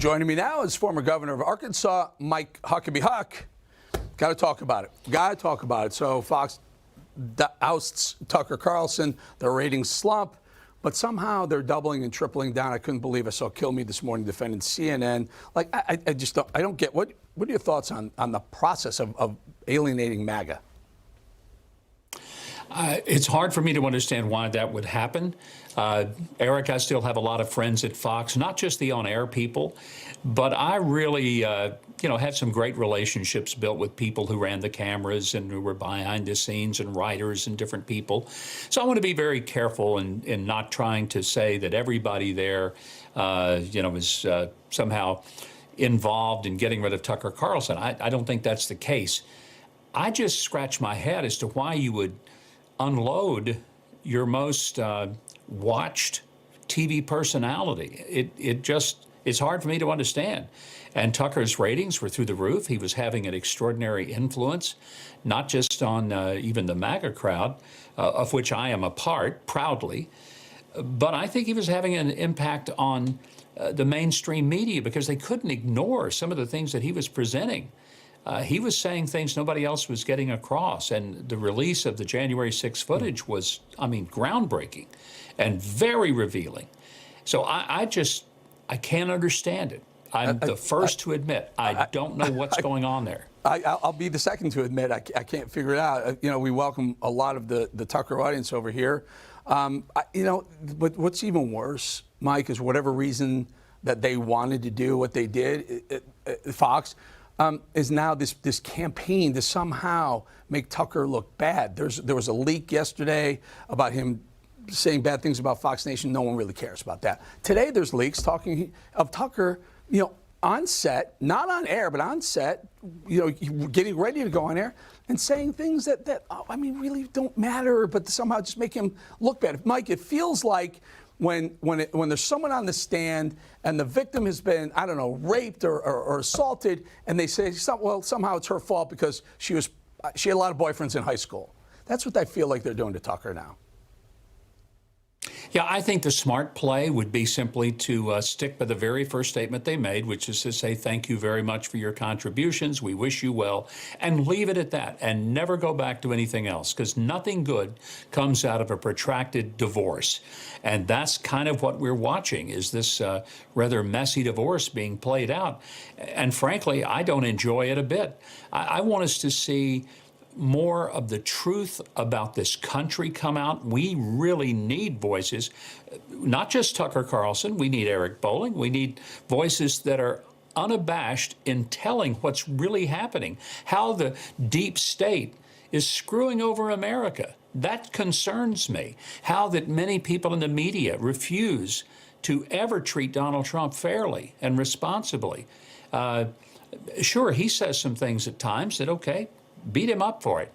Joining me now is former governor of Arkansas, Mike Huckabee. Huck, got to talk about it. Got to talk about it. So Fox ousts Tucker Carlson, their ratings slump, but somehow they're doubling and tripling down. I couldn't believe I saw Kill Me this morning defending CNN. Like, I just don't get, what are your thoughts on the process of alienating MAGA? It's hard for me to understand why that would happen. Eric, I still have a lot of friends at Fox, not just the on-air people, but I really, had some great relationships built with people who ran the cameras and who were behind the scenes and writers and different people. So I want to be very careful in not trying to say that everybody there, is somehow involved in getting rid of Tucker Carlson. I don't think that's the case. I just scratch my head as to why you would unload your most watched TV personality. It's hard for me to understand. And Tucker's ratings were through the roof. He was having an extraordinary influence, not just on even the MAGA crowd, of which I am a part, proudly, but I think he was having an impact on the mainstream media because they couldn't ignore some of the things that he was presenting. He was saying things nobody else was getting across, and the release of the January 6th footage was, groundbreaking and very revealing. So I can't understand it. I'm the first to admit I don't know what's going on there. I'll be the second to admit I can't figure it out. We welcome a lot of the Tucker audience over here. But what's even worse, Mike, is whatever reason that they wanted to do what they did, Fox, is now this campaign to somehow make Tucker look bad. There was a leak yesterday about him saying bad things about Fox Nation. No one really cares about that. Today there's leaks talking of Tucker, on set, not on air, but on set, getting ready to go on air and saying things that really don't matter, but somehow just make him look bad. Mike, it feels like when there's someone on the stand and the victim has been, raped or assaulted, and they say, well, somehow it's her fault because she had a lot of boyfriends in high school. That's what I feel like they're doing to Tucker now. Yeah, I think the smart play would be simply to stick by the very first statement they made, which is to say, thank you very much for your contributions. We wish you well, and leave it at that and never go back to anything else, because nothing good comes out of a protracted divorce. And that's kind of what we're watching, is this rather messy divorce being played out. And frankly, I don't enjoy it a bit. I want us to see more of the truth about this country come out. We really need voices, not just Tucker Carlson. We need Eric Bolling. We need voices that are unabashed in telling what's really happening, how the deep state is screwing over America. That concerns me. How that many people in the media refuse to ever treat Donald Trump fairly and responsibly. Sure, he says some things at times that, okay, beat him up for it.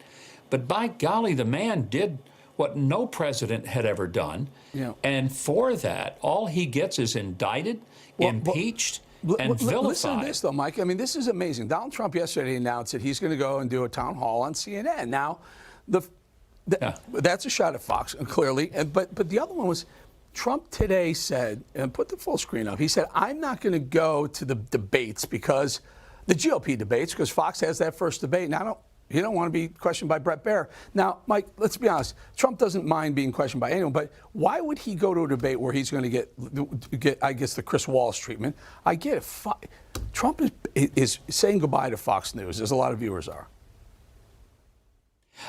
But by golly, the man did what no president had ever done. Yeah. And for that, all he gets is indicted, impeached, and vilified. Listen to this, though, Mike. This is amazing. Donald Trump yesterday announced that he's going to go and do a town hall on CNN. Now, that's a shot at Fox, clearly. But the other one was, Trump today said, and put the full screen up, he said, I'm not going to go to the debates because the GOP debates, because Fox has that first debate. Now, you don't want to be questioned by Bret Baier. Now, Mike, let's be honest. Trump doesn't mind being questioned by anyone, but why would he go to a debate where he's going to get I guess, the Chris Wallace treatment? I get it. Trump is saying goodbye to Fox News, as a lot of viewers are.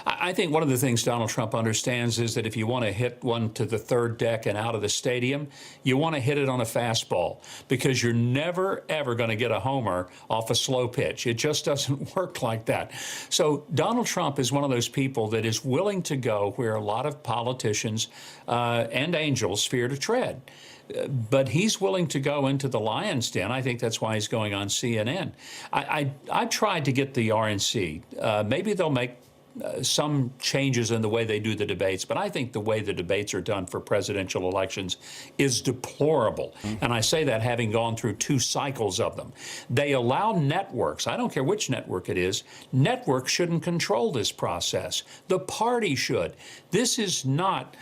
I think one of the things Donald Trump understands is that if you want to hit one to the third deck and out of the stadium, you want to hit it on a fastball, because you're never, ever going to get a homer off a slow pitch. It just doesn't work like that. So Donald Trump is one of those people that is willing to go where a lot of politicians and angels fear to tread. But he's willing to go into the lion's den. I think that's why he's going on CNN. I tried to get the RNC. Maybe they'll make some changes in the way they do the debates, but I think the way the debates are done for presidential elections is deplorable. And I say that having gone through 2 cycles of them. They allow networks, I don't care which network it is, networks shouldn't control this process. The party should. This is not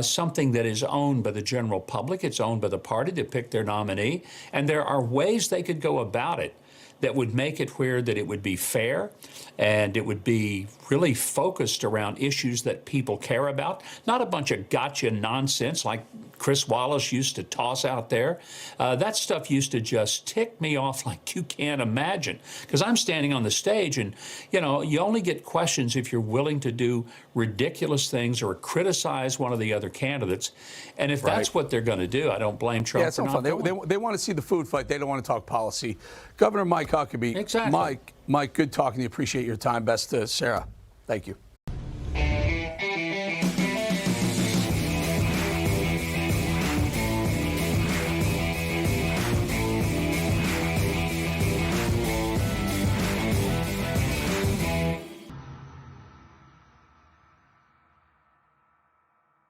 something that is owned by the general public. It's owned by the party to pick their nominee. And there are ways they could go about it that would make it where that it would be fair and it would be really focused around issues that people care about, not a bunch of gotcha nonsense like Chris Wallace used to toss out there. That stuff used to just tick me off like you can't imagine, because I'm standing on the stage and, you know, you only get questions if you're willing to do ridiculous things or criticize one of the other candidates. And if that's what they're going to do, I don't blame Trump for not going. They want to see the food fight. They don't want to talk policy. Governor Mike Huckabee. Exactly. Mike, good talking to you. Appreciate your time. Best to Sarah. Thank you.